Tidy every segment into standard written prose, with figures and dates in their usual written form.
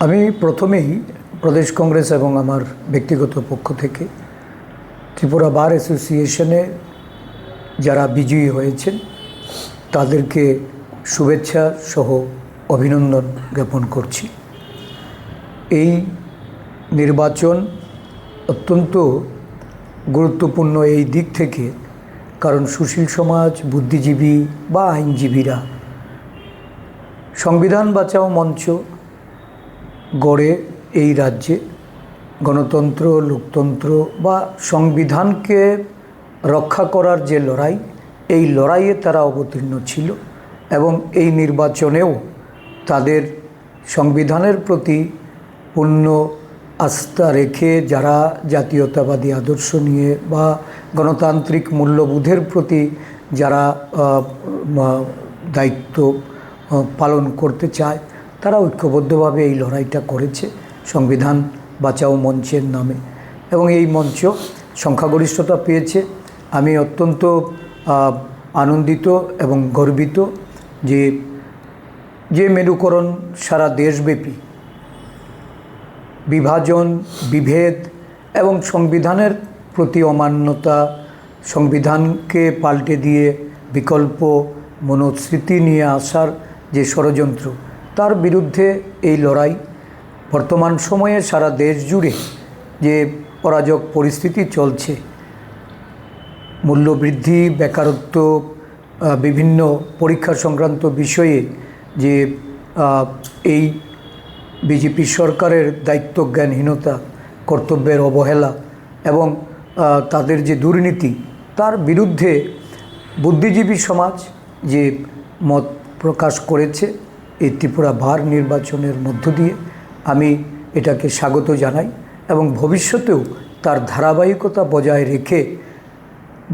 আমি প্রথমেই প্রদেশ কংগ্রেস এবং আমার ব্যক্তিগত পক্ষ থেকে ত্রিপুরা বার অ্যাসোসিয়েশনে যারা বিজয়ী হয়েছেন তাদেরকে শুভেচ্ছা সহ অভিনন্দন জ্ঞাপন করছি। এই নির্বাচন অত্যন্ত গুরুত্বপূর্ণ এই দিক থেকে, কারণ সুশীল সমাজ, বুদ্ধিজীবী বা আইনজীবীরা সংবিধান বাঁচাও মঞ্চ গড়ে এই রাজ্যে গণতন্ত্র, লোকতন্ত্র বা সংবিধানকে রক্ষা করার যে লড়াই, এই লড়াইয়ে তারা অবতীর্ণ ছিল এবং এই নির্বাচনেও তাদের সংবিধানের প্রতি পূর্ণ আস্থা রেখে যারা জাতীয়তাবাদী আদর্শ নিয়ে বা গণতান্ত্রিক মূল্যবোধের প্রতি যারা দায়িত্ব পালন করতে চায়, তারা ঐক্যবদ্ধভাবে এই লড়াইটা করেছে সংবিধান বাঁচাও মঞ্চের নামে এবং এই মঞ্চ সংখ্যাগরিষ্ঠতা পেয়েছে। আমি অত্যন্ত আনন্দিত এবং গর্বিত যে মেরুকরণ সারা দেশব্যাপী বিভাজন, বিভেদ এবং সংবিধানের প্রতি অমান্যতা, সংবিধানকে পাল্টে দিয়ে বিকল্প মনোস্মৃতি নিয়ে আসার যে ষড়যন্ত্র, তার বিরুদ্ধে এই লড়াই বর্তমান সময়ে সারা দেশ জুড়ে যে অরাজক পরিস্থিতি চলছে, মূল্যবৃদ্ধি, বেকারত্ব, বিভিন্ন পরীক্ষা সংক্রান্ত বিষয়ে যে এই বিজেপি সরকারের দায়িত্বজ্ঞানহীনতা, কর্তব্যের অবহেলা এবং তাদের যে দুর্নীতি, তার বিরুদ্ধে বুদ্ধিজীবী সমাজ যে মত প্রকাশ করেছে এই ত্রিপুরা বার নির্বাচনের মধ্য দিয়ে, আমি এটাকে স্বাগত জানাই এবং ভবিষ্যতেও তার ধারাবাহিকতা বজায় রেখে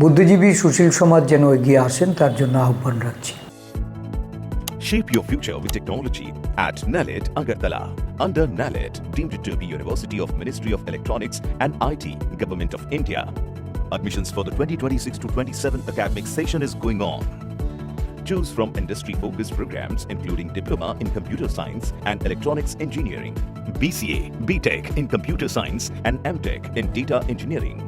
বুদ্ধিজীবী সুশীল সমাজ যেন এগিয়ে আসেন তার জন্য আহ্বান রাখছি। Shape your future with technology at NALED Agartala. Under NALED, deemed to be University of Ministry of Electronics and IT, Government of India. Admissions for the 2026 to 27 academic session is going on. Choose from industry-focused programs including Diploma in Computer Science and Electronics Engineering, BCA, BTech in Computer Science and MTech in Data Engineering.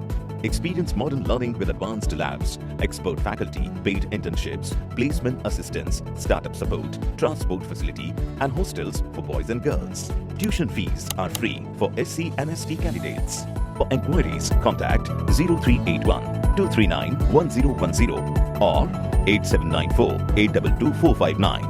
Experience modern learning with advanced labs, expert faculty, paid internships, placement assistance, startup support, transport facility, and hostels for boys and girls. Tuition fees are free for SC and ST candidates. For enquiries, contact 0381 239 1010 or 8794 822 459.